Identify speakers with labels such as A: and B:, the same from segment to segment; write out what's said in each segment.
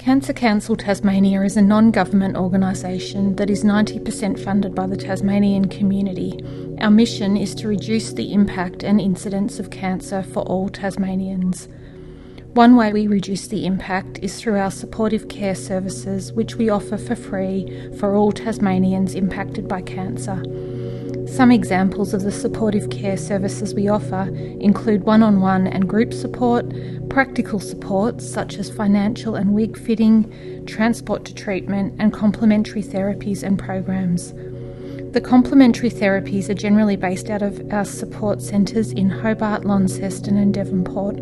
A: Cancer Council Tasmania is a non-government organisation that is 90% funded by the Tasmanian community. Our mission is to reduce the impact and incidence of cancer for all Tasmanians. One way we reduce the impact is through our supportive care services, which we offer for free for all Tasmanians impacted by cancer. Some examples of the supportive care services we offer include one-on-one and group support, practical support such as financial and wig fitting, transport to treatment, and complementary therapies and programs. The complementary therapies are generally based out of our support centres in Hobart, Launceston and Devonport.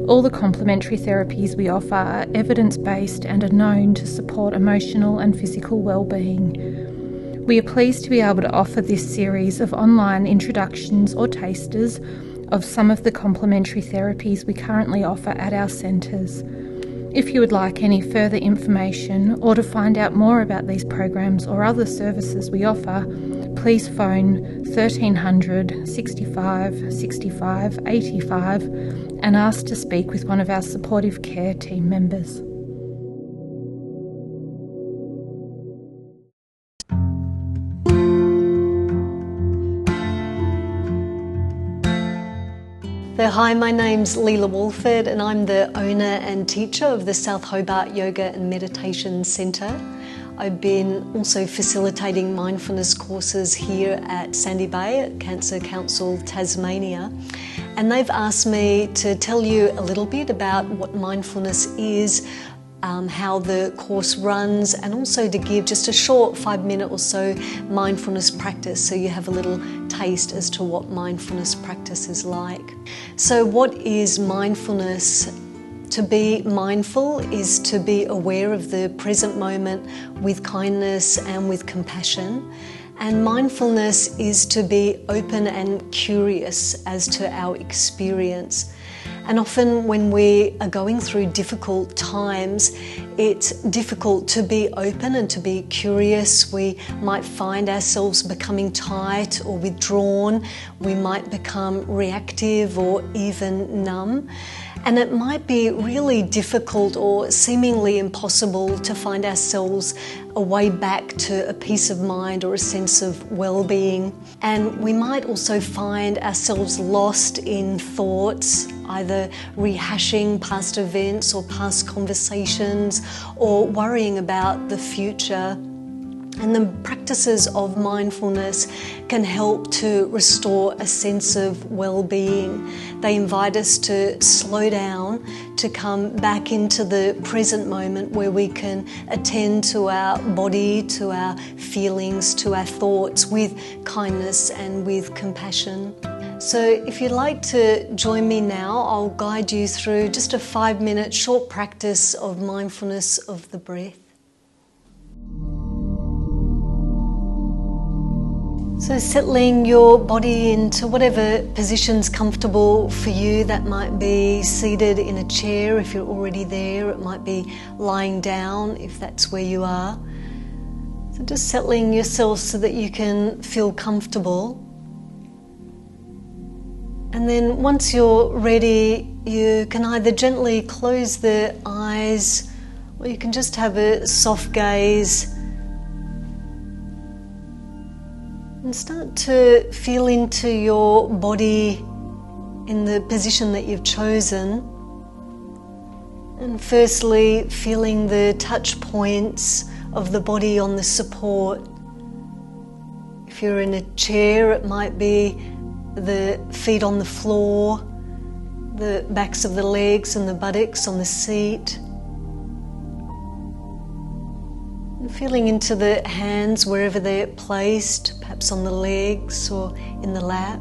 A: All the complementary therapies we offer are evidence-based and are known to support emotional and physical well-being. We are pleased to be able to offer this series of online introductions or tasters of some of the complementary therapies we currently offer at our centres. If you would like any further information or to find out more about these programs or other services we offer, please phone 1300 65 65 85 and ask to speak with one of our supportive care team members.
B: Hi, my name's Leela Walford and I'm the owner and teacher of the South Hobart Yoga and Meditation Centre. I've been also facilitating mindfulness courses here at Sandy Bay at Cancer Council Tasmania, and they've asked me to tell you a little bit about what mindfulness is, how the course runs, and also to give just a short 5-minute or so mindfulness practice so you have a little taste as to what mindfulness practice is like. So what is mindfulness? To be mindful is to be aware of the present moment with kindness and with compassion. And mindfulness is to be open and curious as to our experience. And often when we are going through difficult times, it's difficult to be open and to be curious. We might find ourselves becoming tight or withdrawn. We might become reactive or even numb. And it might be really difficult or seemingly impossible to find ourselves a way back to a peace of mind or a sense of well-being. And we might also find ourselves lost in thoughts, either rehashing past events or past conversations or worrying about the future. And the practices of mindfulness can help to restore a sense of well-being. They invite us to slow down, to come back into the present moment where we can attend to our body, to our feelings, to our thoughts with kindness and with compassion. So if you'd like to join me now, I'll guide you through just a 5-minute short practice of mindfulness of the breath. So settling your body into whatever position's comfortable for you. That might be seated in a chair if you're already there. It might be lying down if that's where you are. So just settling yourself so that you can feel comfortable. And then once you're ready, you can either gently close the eyes or you can just have a soft gaze and start to feel into your body in the position that you've chosen. And firstly, feeling the touch points of the body on the support. If you're in a chair, it might be the feet on the floor, the backs of the legs and the buttocks on the seat. And feeling into the hands wherever they're placed, perhaps on the legs or in the lap.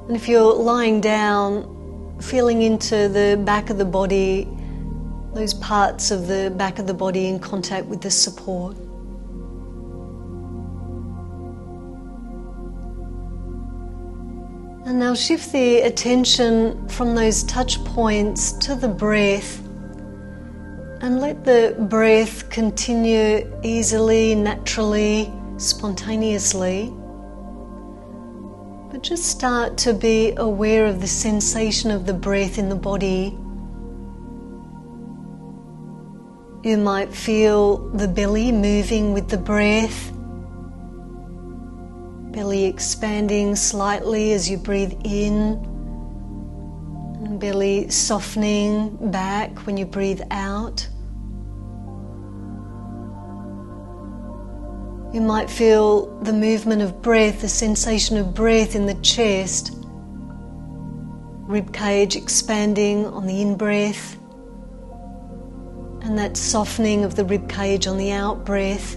B: And if you're lying down, feeling into the back of the body, those parts of the back of the body in contact with the support. And now shift the attention from those touch points to the breath, and let the breath continue easily, naturally, spontaneously. But just start to be aware of the sensation of the breath in the body. You might feel the belly moving with the breath, belly expanding slightly as you breathe in, and belly softening back when you breathe out. You might feel the movement of breath, the sensation of breath in the chest, rib cage expanding on the in-breath, and that softening of the rib cage on the out-breath.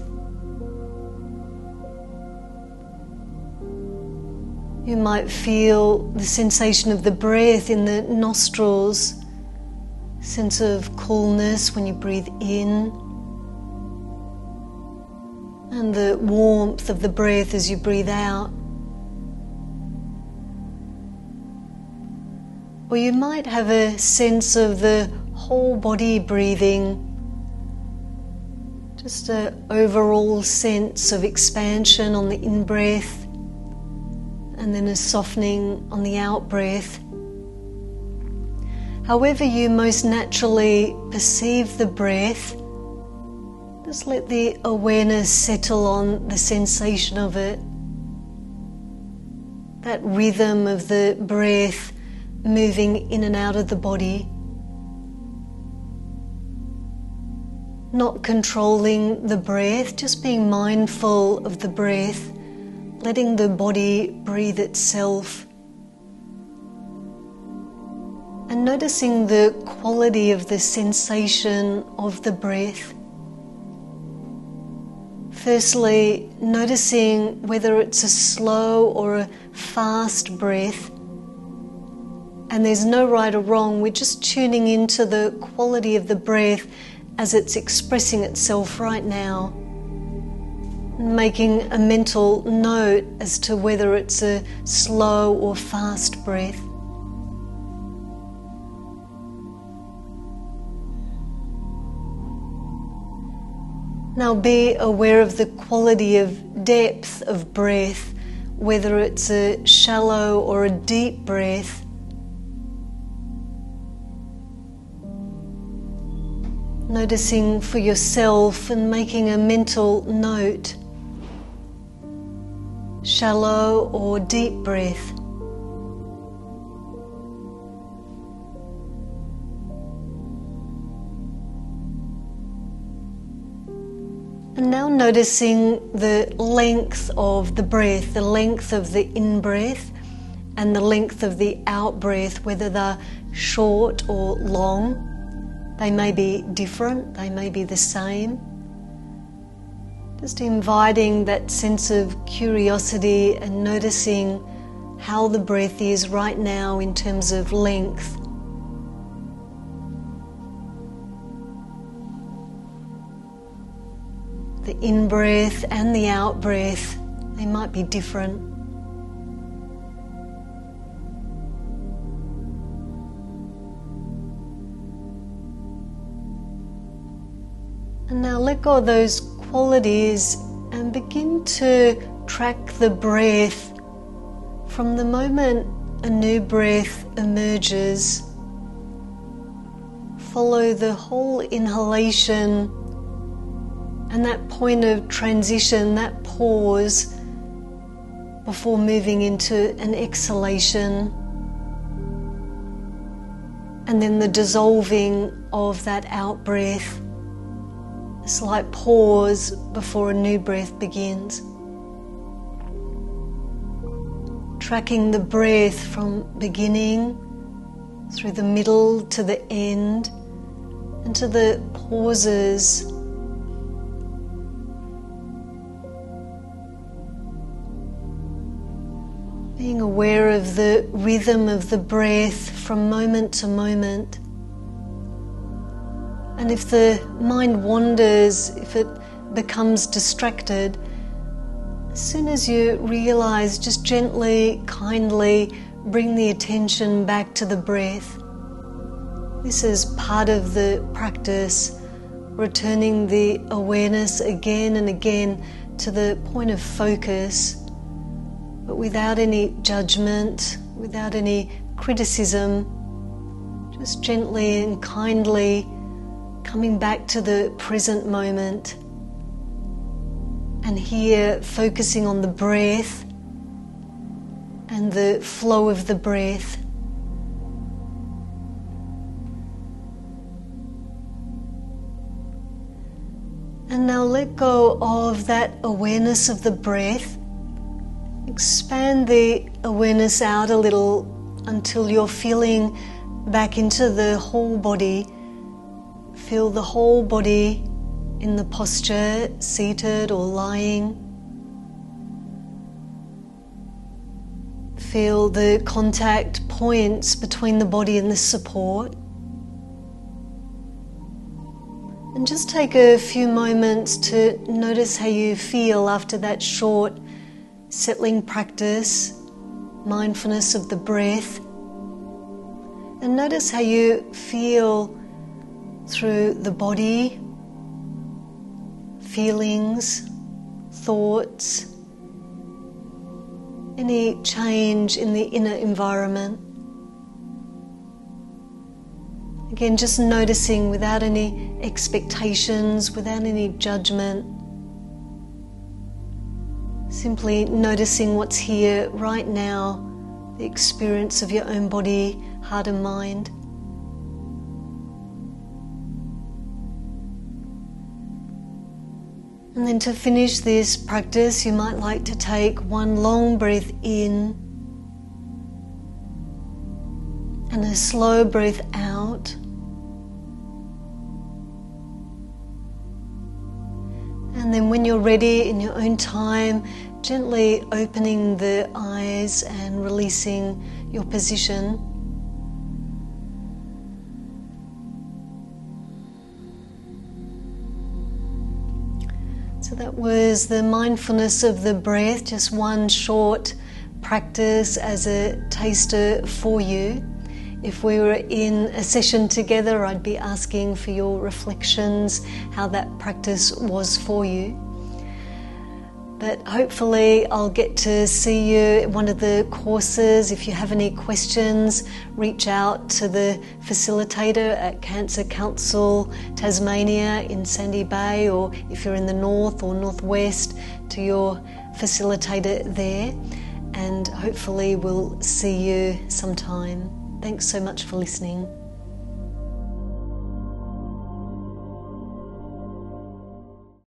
B: You might feel the sensation of the breath in the nostrils, sense of coolness when you breathe in, and the warmth of the breath as you breathe out. Or you might have a sense of the whole body breathing, just an overall sense of expansion on the in-breath and then a softening on the out-breath. However you most naturally perceive the breath, just let the awareness settle on the sensation of it, that rhythm of the breath moving in and out of the body. Not controlling the breath, just being mindful of the breath, letting the body breathe itself. And noticing the quality of the sensation of the breath. Firstly, noticing whether it's a slow or a fast breath. And there's no right or wrong, we're just tuning into the quality of the breath as it's expressing itself right now. Making a mental note as to whether it's a slow or fast breath. Now be aware of the quality of depth of breath, whether it's a shallow or a deep breath. Noticing for yourself and making a mental note. Shallow or deep breath. And now noticing the length of the breath, the length of the in-breath and the length of the out-breath, whether they're short or long. They may be different, they may be the same. Just inviting that sense of curiosity and noticing how the breath is right now in terms of length. The in-breath and the out-breath, they might be different. And now let go of those qualities and begin to track the breath from the moment a new breath emerges. Follow the whole inhalation and that point of transition, that pause before moving into an exhalation. And then the dissolving of that out-breath. A slight pause before a new breath begins. Tracking the breath from beginning through the middle to the end and to the pauses. Being aware of the rhythm of the breath from moment to moment. And if the mind wanders, if it becomes distracted, as soon as you realize, just gently, kindly bring the attention back to the breath. This is part of the practice, returning the awareness again and again to the point of focus, but without any judgment, without any criticism, just gently and kindly coming back to the present moment, and here focusing on the breath and the flow of the breath. And now let go of that awareness of the breath. Expand the awareness out a little until you're feeling back into the whole body. Feel the whole body in the posture, seated or lying. Feel the contact points between the body and the support. And just take a few moments to notice how you feel after that short settling practice, mindfulness of the breath. And notice how you feel through the body, feelings, thoughts, any change in the inner environment. Again, just noticing without any expectations, without any judgment. Simply noticing what's here right now, the experience of your own body, heart and mind. And then to finish this practice, you might like to take one long breath in and a slow breath out. And then when you're ready in your own time, gently opening the eyes and releasing your position. So that was the mindfulness of the breath, just one short practice as a taster for you. If we were in a session together, I'd be asking for your reflections, how that practice was for you. But hopefully I'll get to see you at one of the courses. If you have any questions, reach out to the facilitator at Cancer Council Tasmania in Sandy Bay, or if you're in the north or northwest, to your facilitator there. And hopefully we'll see you sometime. Thanks so much for listening.